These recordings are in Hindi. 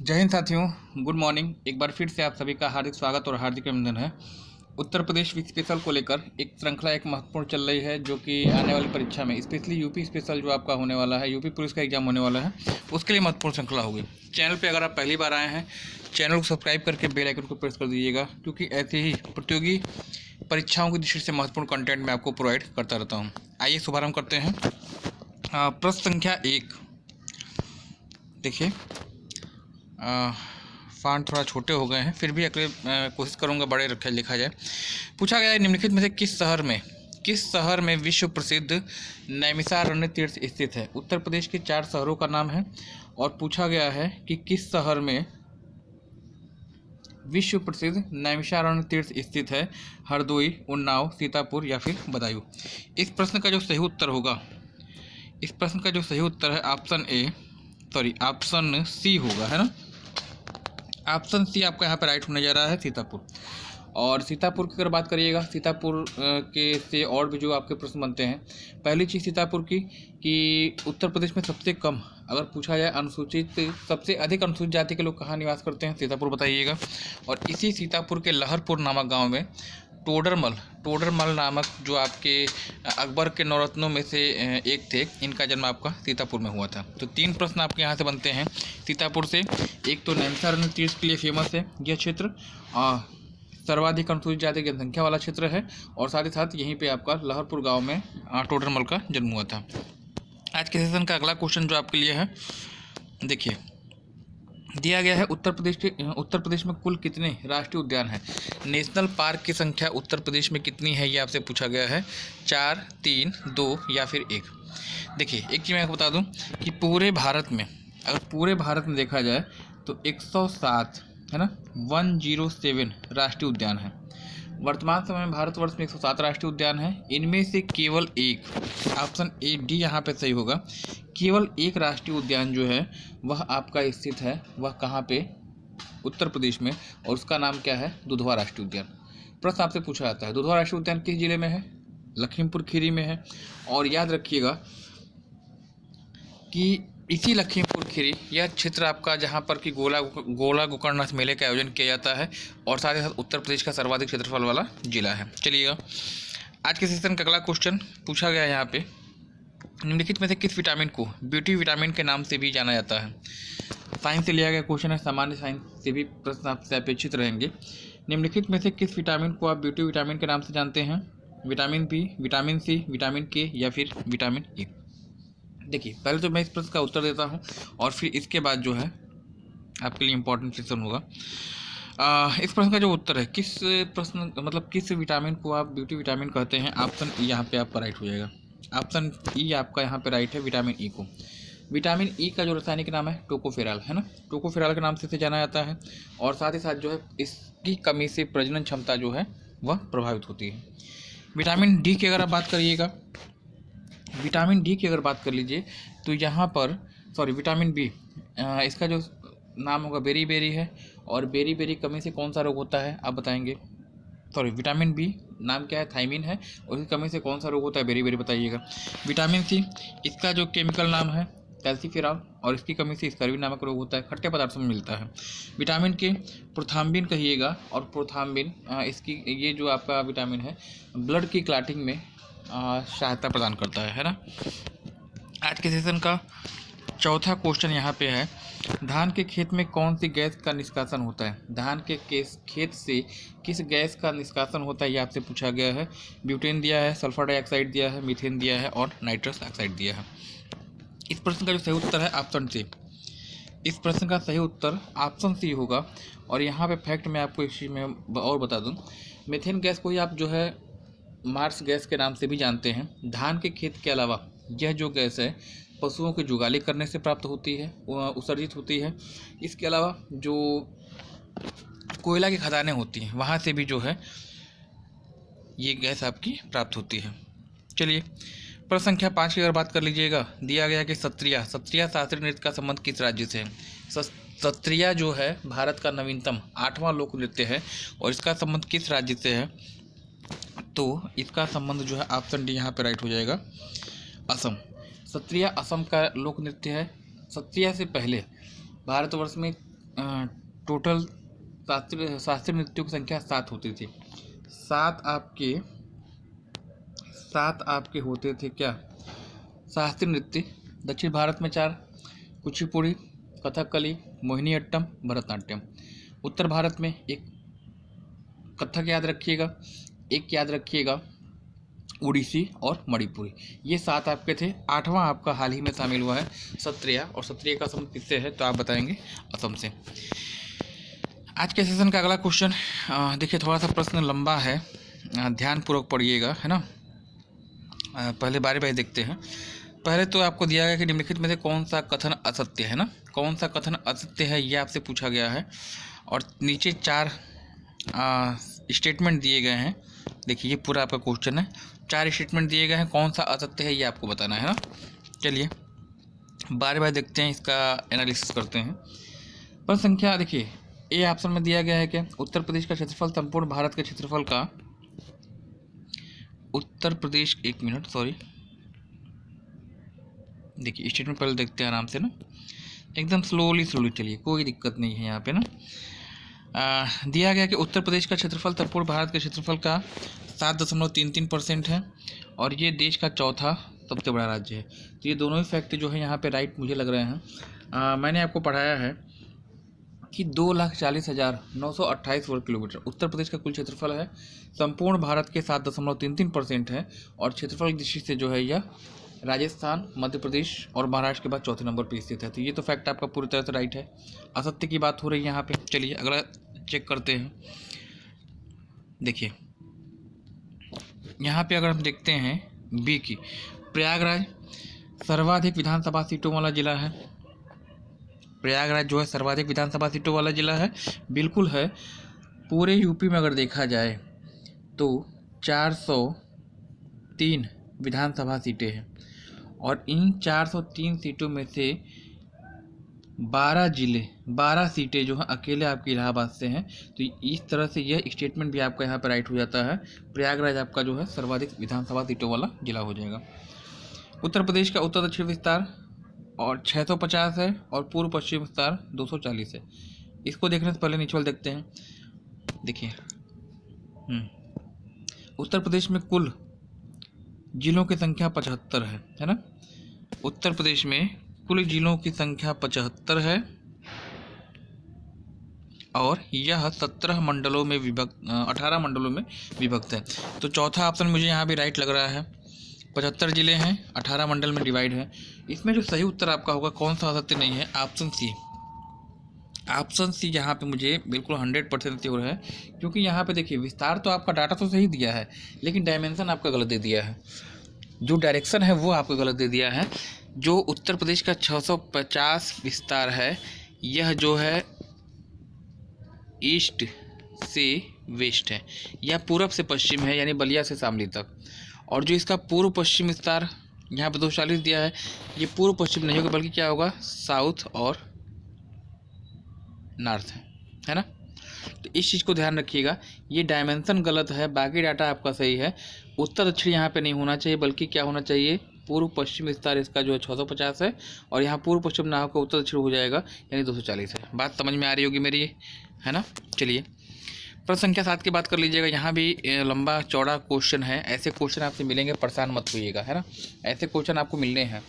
जय हिंद साथियों, गुड मॉर्निंग। एक बार फिर से आप सभी का हार्दिक स्वागत और हार्दिक अभिनंदन है। उत्तर प्रदेश स्पेशल को लेकर एक श्रृंखला एक महत्वपूर्ण चल रही है, जो कि आने वाली परीक्षा में स्पेशली यूपी स्पेशल जो आपका होने वाला है, यूपी पुलिस का एग्जाम होने वाला है, उसके लिए महत्वपूर्ण श्रृंखला होगी। चैनल पे अगर आप पहली बार आए हैं, चैनल को सब्सक्राइब करके बेल आइकन को प्रेस कर दीजिएगा, क्योंकि ऐसे ही प्रतियोगी परीक्षाओं की दृष्टि से महत्वपूर्ण कंटेंट मैं आपको प्रोवाइड करता रहता हूँ। आइए शुभारंभ करते हैं। प्रश्न संख्या 1 देखिए, फ़ॉन्ट थोड़ा छोटे हो गए हैं, फिर भी अगले कोशिश करूंगा बड़े रखे लिखा जाए। पूछा गया है, निम्नलिखित में से किस शहर में विश्व प्रसिद्ध नैमिषारण्य तीर्थ स्थित है। उत्तर प्रदेश के 4 शहरों का नाम है और पूछा गया है कि किस शहर में विश्व प्रसिद्ध नैमिषारण्य तीर्थ स्थित है। हरदोई, उन्नाव, सीतापुर या फिर बदायूं। इस प्रश्न का जो सही उत्तर है ऑप्शन सी होगा, है ना। ऑप्शन सी आपका यहाँ पर राइट होने जा रहा है, सीतापुर। और सीतापुर की अगर बात करिएगा, सीतापुर के से और भी जो आपके प्रश्न बनते हैं। पहली चीज़ सीतापुर की कि उत्तर प्रदेश में सबसे कम अगर पूछा जाए सबसे अधिक अनुसूचित जाति के लोग कहाँ निवास करते हैं, सीतापुर बताइएगा। और इसी सीतापुर के लहरपुर नामक गांव में टोडरमल नामक जो आपके अकबर के नौरत्नों में से एक थे, इनका जन्म आपका सीतापुर में हुआ था। तो 3 प्रश्न आपके यहाँ से बनते हैं सीतापुर से। एक तो नैमिषारण्य तीर्थ के लिए फेमस है यह क्षेत्र, सर्वाधिक अनुसूचित जाति की जनसंख्या वाला क्षेत्र है, और साथ ही साथ यहीं पे आपका लहरपुर गांव में टोडरमल का जन्म हुआ था। आज के सेशन का अगला क्वेश्चन जो आपके लिए है, देखिए दिया गया है उत्तर प्रदेश में कुल कितने राष्ट्रीय उद्यान हैं। नेशनल पार्क की संख्या उत्तर प्रदेश में कितनी है, ये आपसे पूछा गया है। 4, 3, 2 या फिर 1। देखिए, एक चीज़ मैं आपको बता दूं कि पूरे भारत में देखा जाए तो 107, है ना, 107 राष्ट्रीय उद्यान हैं। वर्तमान समय में भारतवर्ष में 107 राष्ट्रीय उद्यान हैं। इनमें से केवल एक, ऑप्शन ए डी यहाँ पे सही होगा, केवल एक राष्ट्रीय उद्यान जो है वह आपका स्थित है, वह कहाँ पे, उत्तर प्रदेश में, और उसका नाम क्या है, दुधवा राष्ट्रीय उद्यान। प्रश्न आपसे पूछा जाता है दुधवा राष्ट्रीय उद्यान किस जिले में है, लखीमपुर खीरी में है। और याद रखिएगा कि इसी लखीमपुर खीरी यह क्षेत्र आपका जहाँ पर कि गोला गोकर्णनाथ मेले का आयोजन किया जाता है, और साथ ही साथ उत्तर प्रदेश का सर्वाधिक क्षेत्रफल वाला जिला है। चलिएगा, आज के सेशन का अगला क्वेश्चन पूछा गया है यहाँ पे, निम्नलिखित में से किस विटामिन को ब्यूटी विटामिन के नाम से भी जाना जाता है। साइंस से लिया गया क्वेश्चन है, सामान्य साइंस से भी प्रश्न आपसे अपेक्षित रहेंगे। निम्नलिखित में से किस विटामिन को आप ब्यूटी विटामिन के नाम से जानते हैं। Vitamin B, vitamin C, vitamin K या फिर विटामिन ए। देखिए, पहले तो मैं इस प्रश्न का उत्तर देता हूँ और फिर इसके बाद जो है आपके लिए इम्पोर्टेंट सेक्शन होगा। इस प्रश्न का जो उत्तर है, किस विटामिन को आप ब्यूटी विटामिन कहते हैं, ऑप्शन ई यहाँ पे आपका राइट हो जाएगा। ऑप्शन ई आपका यहाँ पे राइट है, विटामिन ई को। विटामिन ई का जो रासायनिक नाम है टोकोफेराल, है ना, टोकोफेराल के नाम से इसे जाना जाता है। और साथ ही साथ जो है इसकी कमी से प्रजनन क्षमता जो है वह प्रभावित होती है। विटामिन डी की अगर आप बात करिएगा, विटामिन डी की अगर बात कर लीजिए तो यहाँ पर विटामिन बी, इसका जो नाम होगा बेरी है, और बेरी कमी से कौन सा रोग होता है आप बताएंगे। विटामिन बी नाम क्या है, थायमिन है, और इसकी कमी से कौन सा रोग होता है, बेरी बताइएगा। विटामिन सी, इसका जो केमिकल नाम है कैल्सीफेरॉल, और इसकी कमी से स्कर्वी नामक रोग होता है, खट्टे पदार्थों में मिलता है। विटामिन के प्रोथाम्बिन कहिएगा, और प्रोथाम्बिन इसकी ये जो आपका विटामिन है ब्लड की क्लॉटिंग में सहायता प्रदान करता है ना। आज के सेशन का चौथा क्वेश्चन यहाँ पे है, धान के खेत में कौन सी गैस का निष्कासन होता है। धान के खेत से किस गैस का निष्कासन होता है, ये आपसे पूछा गया है। ब्यूटेन दिया है, सल्फर डाइऑक्साइड दिया है, मीथेन दिया है, और नाइट्रस ऑक्साइड दिया है। इस प्रश्न का जो सही उत्तर है ऑप्शन सी। इस प्रश्न का सही उत्तर ऑप्शन सी होगा। और यहाँ पे फैक्ट मैं आपको इस चीज़ में और बता दूँ, मीथेन गैस को ही आप जो है मार्स गैस के नाम से भी जानते हैं। धान के खेत के अलावा यह जो गैस है पशुओं की जुगाली करने से प्राप्त होती है, उत्सर्जित होती है। इसके अलावा जो कोयला की खदानें होती हैं वहाँ से भी जो है ये गैस आपकी प्राप्त होती है। चलिए, प्रश्न संख्या 5 की अगर बात कर लीजिएगा, दिया गया कि सत्रिया शास्त्रीय नृत्य का संबंध किस राज्य से है। सत्रिया जो है भारत का नवीनतम 8वां लोक नृत्य है, और इसका संबंध किस राज्य से है, तो इसका संबंध जो है ऑप्शन डी यहाँ पे राइट हो जाएगा, असम। सत्रिया असम का लोक नृत्य है। सत्रिया से पहले भारतवर्ष में टोटल शास्त्रीय नृत्यों की संख्या 7 होती थी। सात आपके होते थे क्या शास्त्रीय नृत्य। दक्षिण भारत में 4, कुचिपुड़ी, कथकली, मोहिनीअट्टम, भरतनाट्यम। उत्तर भारत में एक कथक याद रखिएगा, एक याद रखिएगा उड़ीसी और मणिपुरी। ये 7 आपके थे। 8वां आपका हाल ही में शामिल हुआ है सत्रिया, और सत्रिया का संबंध किससे है तो आप बताएंगे असम से। आज के सेशन का अगला क्वेश्चन देखिए, थोड़ा सा प्रश्न लंबा है, ध्यानपूर्वक पढ़िएगा, है ना। पहले बारी बारी देखते हैं। पहले तो आपको दिया गया कि निम्नलिखित में से कौन सा कथन असत्य है ना, कौन सा कथन असत्य है ये आपसे पूछा गया है। और नीचे 4 स्टेटमेंट दिए गए हैं। देखिए ये पूरा आपका क्वेश्चन है, 4 स्टेटमेंट दिए गए हैं, कौन सा असत्य है ये आपको बताना है ना। चलिए बारी बारी देखते हैं, इसका एनालिसिस करते हैं। प्रश्न संख्या देखिए, ए ऑप्शन में दिया गया है कि उत्तर प्रदेश का क्षेत्रफल संपूर्ण भारत के क्षेत्रफल का, उत्तर प्रदेश, एक मिनट सॉरी, देखिए स्टेटमेंट पहले देखते हैं आराम से ना, एकदम स्लोली चलिए, कोई दिक्कत नहीं है यहाँ पे ना। दिया गया कि उत्तर प्रदेश का क्षेत्रफल संपूर्ण भारत के क्षेत्रफल का 7.33% है, और ये देश का चौथा सबसे बड़ा राज्य है। तो ये दोनों ही फैक्ट जो है यहाँ पे राइट मुझे लग रहे हैं। मैंने आपको पढ़ाया है कि 2,40,928 वर्ग किलोमीटर उत्तर प्रदेश का कुल क्षेत्रफल है, संपूर्ण भारत के 7.33% है, और क्षेत्रफल की दृष्टि से जो है यह राजस्थान, मध्य प्रदेश और महाराष्ट्र के बाद चौथे नंबर पर स्थित है। तो ये तो फैक्ट आपका पूरी तरह से राइट है। असत्य की बात हो रही है यहाँ पे। चलिए अगला चेक करते हैं। देखिए यहाँ पे अगर हम देखते हैं बी की, प्रयागराज सर्वाधिक विधानसभा सीटों वाला जिला है। प्रयागराज जो है सर्वाधिक विधानसभा सीटों वाला जिला है, बिल्कुल है। पूरे यूपी में अगर देखा जाए तो 403 विधानसभा सीटें हैं, और इन 403 सीटों में से 12 सीटें जो हैं अकेले आपकी इलाहाबाद से हैं। तो इस तरह से यह स्टेटमेंट भी आपका यहाँ पर राइट हो जाता है। प्रयागराज आपका जो है सर्वाधिक विधानसभा सीटों वाला जिला हो जाएगा। उत्तर प्रदेश का उत्तर दक्षिण विस्तार और 650 है, और पूर्व पश्चिम विस्तार 240 है। इसको देखने से पहले नीचे देखते हैं। देखिए उत्तर प्रदेश में कुल जिलों की संख्या 75 है ना। उत्तर प्रदेश में कुल जिलों की संख्या 75 है, और यह 17 मंडलों में विभक्त 18 मंडलों में विभक्त है। तो चौथा ऑप्शन मुझे यहाँ भी राइट लग रहा है। 75 जिले हैं, 18 मंडल में डिवाइड है। इसमें जो सही उत्तर आपका होगा, कौन सा असत्य नहीं है, ऑप्शन सी। ऑप्शन सी यहाँ पे मुझे बिल्कुल 100% श्योर है, क्योंकि यहाँ पे देखिए विस्तार तो आपका डाटा तो सही दिया है, लेकिन डायमेंशन आपका गलत दे दिया है। जो डायरेक्शन है वो आपको गलत दे दिया है। जो उत्तर प्रदेश का 650 विस्तार है, यह जो है ईस्ट से वेस्ट है, यह पूरब से पश्चिम है, यानी बलिया से शामली तक। और जो इसका पूर्व पश्चिम विस्तार यहाँ पे 240 दिया है, ये पूर्व पश्चिम नहीं होगा, बल्कि क्या होगा, साउथ और नॉर्थ है ना। तो इस चीज़ को ध्यान रखिएगा, ये डायमेंशन गलत है, बाकी डाटा आपका सही है। उत्तर दक्षिण यहाँ पे नहीं होना चाहिए, बल्कि क्या होना चाहिए, पूर्व पश्चिम विस्तार इसका जो है 650 है, और यहाँ पूर्व पश्चिम ना होकर उत्तर दक्षिण हो जाएगा, यानी 240 है। बात समझ में आ रही होगी मेरी, है ना। चलिए प्रश्न संख्या 7 की बात कर लीजिएगा। यहाँ भी लंबा चौड़ा क्वेश्चन है, ऐसे क्वेश्चन आपसे मिलेंगे, परेशान मत होइएगा, है ना। ऐसे क्वेश्चन आपको मिलने हैं,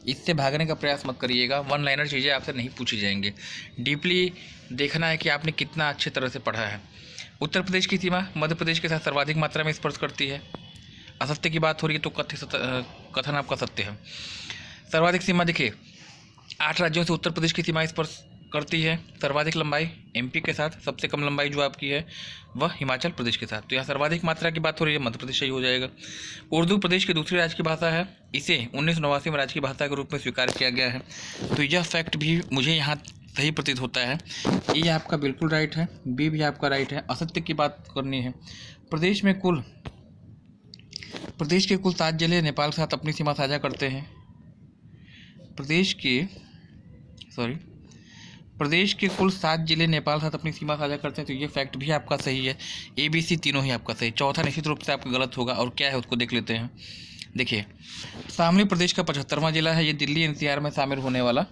इससे भागने का प्रयास मत करिएगा। वन लाइनर चीज़ें आपसे नहीं पूछी जाएंगी, डीपली देखना है कि आपने कितना अच्छे तरह से पढ़ा है। उत्तर प्रदेश की सीमा मध्य प्रदेश के साथ सर्वाधिक मात्रा में स्पर्श करती है। असत्य की बात हो रही है तो कथन आपका सत्य है। सर्वाधिक सीमा देखिए, 8 राज्यों से उत्तर प्रदेश की सीमा स्पर्श करती है। सर्वाधिक लंबाई एमपी के साथ, सबसे कम लंबाई जो आपकी है वह हिमाचल प्रदेश के साथ। तो यहाँ सर्वाधिक मात्रा की बात हो रही है, मध्य प्रदेश सही हो जाएगा। उर्दू प्रदेश की दूसरी राज्य की भाषा है, इसे 1989 में राज्य की भाषा के रूप में स्वीकार किया गया है। तो यह फैक्ट भी मुझे यहाँ सही प्रतीत होता है। ये आपका बिल्कुल राइट है, बी भी आपका राइट है। असत्य की बात करनी है, प्रदेश के कुल 7 जिले नेपाल के साथ अपनी सीमा साझा करते हैं। प्रदेश के कुल 7 जिले नेपाल के साथ अपनी सीमा साझा करते हैं। तो ये फैक्ट भी आपका सही है, ABC तीनों ही आपका सही। चौथा निश्चित रूप से आपका गलत होगा, और क्या है उसको देख लेते हैं। देखिए शामली प्रदेश का 75वां जिला है, ये दिल्ली NCR में शामिल होने वाला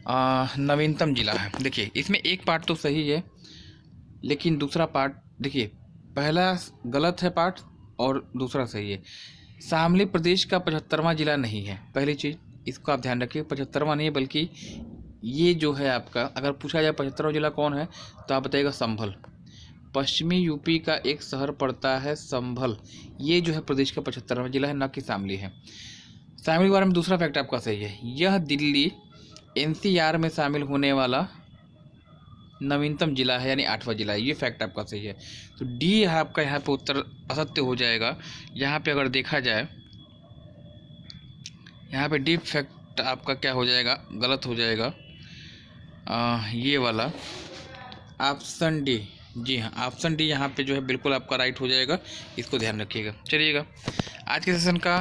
नवीनतम जिला है। देखिए इसमें एक पार्ट तो सही है, लेकिन दूसरा पार्ट देखिए, पहला गलत है पार्ट और दूसरा सही है। शामली प्रदेश का 75वां जिला नहीं है, पहली चीज़ इसको आप ध्यान रखिए। 75वां नहीं है, बल्कि ये जो है आपका, अगर पूछा जाए 75वां जिला कौन है तो आप बताइएगा संभल। पश्चिमी यूपी का एक शहर पड़ता है संभल, ये जो है प्रदेश का 75वां जिला है, न कि शामली है। शामली के बारे में दूसरा फैक्ट आपका सही है, यह दिल्ली एनसीआर में शामिल होने वाला नवीनतम जिला है, यानी 8वां जिला है। ये फैक्ट आपका सही है। तो डी आपका यहाँ पे उत्तर असत्य हो जाएगा। यहाँ पे अगर देखा जाए, यहाँ पे डी फैक्ट आपका क्या हो जाएगा, गलत हो जाएगा। ये वाला ऑप्शन डी, जी हाँ ऑप्शन डी यहाँ पे जो है बिल्कुल आपका राइट हो जाएगा, इसको ध्यान रखिएगा। चलिएगा आज के सेशन का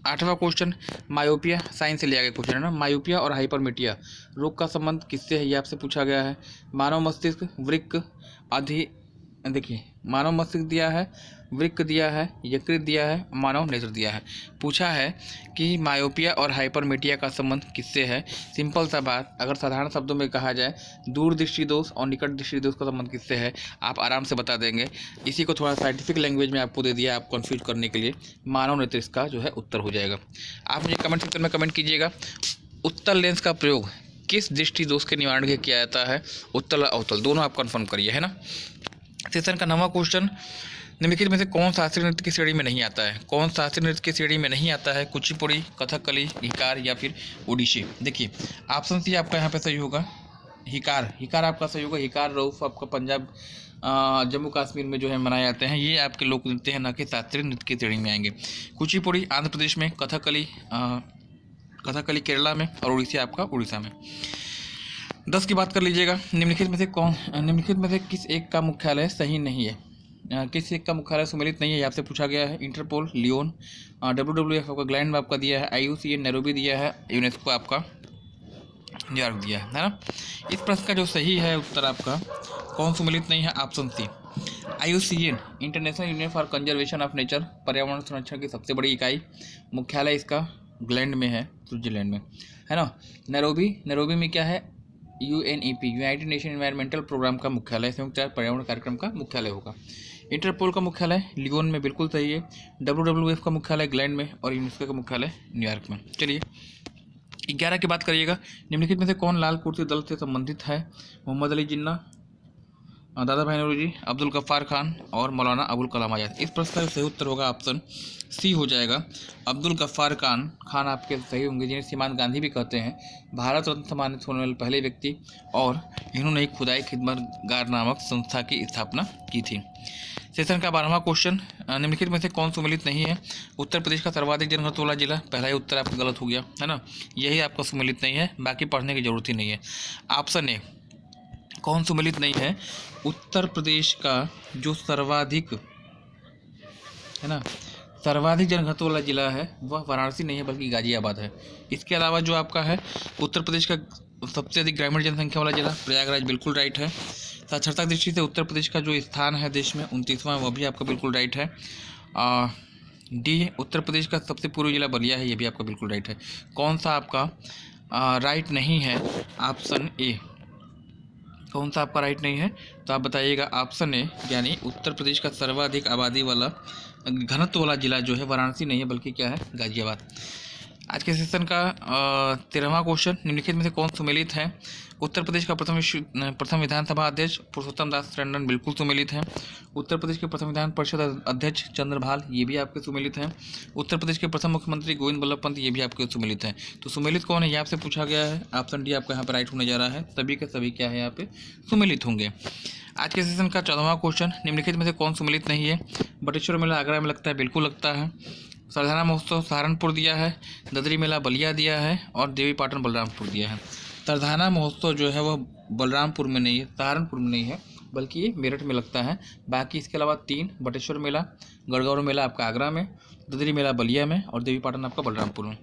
8वां क्वेश्चन, मायोपिया, साइंस से लिया गया क्वेश्चन है ना। मायोपिया और हाइपरमेटिया रोग का संबंध किससे है, ये आपसे पूछा गया है। मानव मस्तिष्क, वृक्क, देखिए मानव मस्तिष्क दिया है, वृक्क दिया है, यकृत दिया है, मानव नेत्र दिया है। पूछा है कि मायोपिया और हाइपरमेटिया का संबंध किससे है। सिंपल सा बात, अगर साधारण शब्दों में कहा जाए, दूरदृष्टि दोष और निकट दृष्टि दोष का संबंध किससे है, आप आराम से बता देंगे। इसी को थोड़ा साइंटिफिक लैंग्वेज में आपको दे दिया, आप कंफ्यूज करने के लिए। मानव नेत्र इसका जो है उत्तर हो जाएगा। आप मुझे कमेंट सेक्शन में कमेंट कीजिएगा, उत्तल लेंस का प्रयोग किस दृष्टि दोष के निवारण के किया जाता है। उत्तल और अवतल दोनों आप कन्फर्म करिए, है ना। सेशन का 9वां क्वेश्चन, निम्नलिखित में से कौन शास्त्रीय नृत्य की श्रेणी में नहीं आता है। कौन शास्त्रीय नृत्य की श्रेणी में नहीं आता है, कुचिपुड़ी, कथकली, हिकार या फिर ओडिसी। देखिए ऑप्शन सी आपका यहाँ पे सही होगा, हिकार। हिकार आपका सही होगा। हिकार रऊफ आपका पंजाब जम्मू कश्मीर में जो है मनाए जाते हैं, ये आपके लोक नृत्य हैं, न कि शास्त्रीय नृत्य की श्रेणी में आएंगे। कुचिपुड़ी आंध्र प्रदेश में, कथकली केरला में और उड़ीसा आपका उड़ीसा में। 10 की बात कर लीजिएगा, निम्नलिखित में से किस एक का मुख्यालय सही नहीं है, किस एक का मुख्यालय सम्मिलित नहीं है, ये आपसे पूछा गया है। इंटरपोल लियोन, WWF आपका ग्लैंड में आपका दिया है, IUCN नैरोबी दिया है, यूनेस्को आपका न्यूयॉर्क दिया है ना। इस प्रश्न का जो सही है उत्तर आपका कौन सम्मिलित नहीं है, option C IUCN International Union for Conservation of Nature, पर्यावरण संरक्षण की सबसे बड़ी इकाई, मुख्यालय इसका ग्लैंड में है, स्विट्जरलैंड में, है ना। नैरोबी में क्या है, UNEP United Nation Environmental Programme का मुख्यालय, संयुक्त राष्ट्र पर्यावरण कार्यक्रम का मुख्यालय होगा। इंटरपोल का मुख्यालय लियोन में, बिल्कुल सही है। WWF का मुख्यालय ग्लैंड में और यूनेस्को का मुख्यालय न्यूयॉर्क में। चलिए 11 की बात करिएगा, निम्नलिखित में से कौन लाल कुर्सी दल से संबंधित है। मोहम्मद अली जिन्ना, दादा भाई नौरोजी, अब्दुल गफ्फार खान और मौलाना अबुल कलाम आज़ाद। इस प्रश्न का सही उत्तर होगा ऑप्शन सी हो जाएगा, अब्दुल गफ्फार खान आपके सही होंगे, जिन्हें सीमांत गांधी भी कहते हैं। भारत रत्न सम्मानित होने वाले पहले व्यक्ति, और इन्होंने एक खुदाई खिदमतगार नामक संस्था की स्थापना की थी। सेशन का 12वां क्वेश्चन, निम्नलिखित में से कौन सम्मिलित नहीं है। उत्तर प्रदेश का सर्वाधिक जनघनत्व वाला जिला, पहला ही उत्तर आपका गलत हो गया, है ना। यही आपका सम्मिलित नहीं है, बाकी पढ़ने की जरूरत ही नहीं है। ऑप्शन ए कौन सम्मिलित नहीं है, उत्तर प्रदेश का जो सर्वाधिक, है ना, सर्वाधिक जनघनत्व वाला जिला है वह वाराणसी नहीं है, बल्कि गाजियाबाद है। इसके अलावा जो आपका है उत्तर प्रदेश का सबसे अधिक ग्रामीण जनसंख्या वाला जिला, प्रयागराज, बिल्कुल राइट है। साक्षरता दृष्टि से उत्तर प्रदेश का जो स्थान है देश में 29वां, वह भी आपका बिल्कुल राइट है। डी उत्तर प्रदेश का सबसे पूर्वी जिला बलिया है, ये भी आपका बिल्कुल राइट है। कौन सा आपका राइट नहीं है, ऑप्शन ए। कौन सा आपका राइट नहीं है, तो आप बताइएगा ऑप्शन ए, यानी उत्तर प्रदेश का सर्वाधिक आबादी वाला घनत्व वाला जिला जो है वाराणसी नहीं है, बल्कि क्या है, गाजियाबाद। आज के सेशन का 13वां क्वेश्चन, निम्नलिखित में से कौन सम्मिलित है। उत्तर प्रदेश का प्रथम विधानसभा अध्यक्ष पुरुषोत्तम दास टंडन, बिल्कुल सम्मिलित है। उत्तर प्रदेश के प्रथम विधान परिषद अध्यक्ष चंद्रभाल, ये भी आपके सम्मिलित हैं। उत्तर प्रदेश के प्रथम मुख्यमंत्री गोविंद बल्लभ पंत, ये भी आपके सम्मिलित हैं। तो सम्मिलित कौन है, ये आपसे पूछा गया है। ऑप्शन डी आपका यहाँ पर राइट होने जा रहा है, सभी के सभी क्या है यहाँ पे सम्मिलित होंगे। आज के सेशन का 14वां क्वेश्चन, निम्नलिखित में से कौन सम्मिलित नहीं है। बटेश्वर मेला आगरा में लगता है, बिल्कुल लगता है। सरधाना महोत्सव सहारनपुर दिया है, ददरी मेला बलिया दिया है और देवी पाटन बलरामपुर दिया है। सरधाना महोत्सव जो है वह बलरामपुर में नहीं है, सहारनपुर में नहीं है, बल्कि ये मेरठ में लगता है। बाकी इसके अलावा 3 बटेश्वर मेला, गढ़गौर मेला आपका आगरा में, ददरी मेला बलिया में और देवी पाटन आपका बलरामपुर में।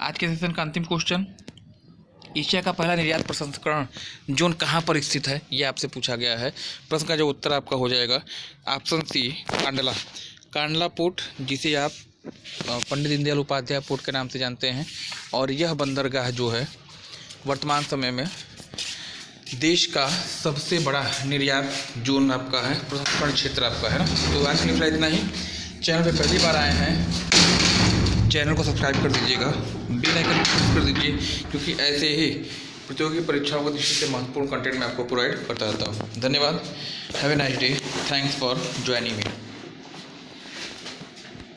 आज के सेशन का अंतिम क्वेश्चन, एशिया का पहला निर्यात प्रसंस्करण जोन कहाँ पर स्थित है, ये आपसे पूछा गया है। प्रश्न का जो उत्तर आपका हो जाएगा ऑप्शन सी, कांडला पोर्ट, जिसे आप पंडित दीनदयाल उपाध्याय पोर्ट के नाम से जानते हैं। और यह बंदरगाह जो है वर्तमान समय में देश का सबसे बड़ा निर्यात जोन आपका है, प्रसंस्करण क्षेत्र आपका है ना। तो आज के लिए इतना ही। चैनल पे पहली बार आए हैं, चैनल को सब्सक्राइब कर दीजिएगा, बेल आइकन प्रेस कर दीजिए, क्योंकि ऐसे ही प्रतियोगी परीक्षाओं को दृष्टि से महत्वपूर्ण कंटेंट मैं आपको प्रोवाइड करता रहता हूँ। धन्यवाद। Have a nice day. Thanks for joining me.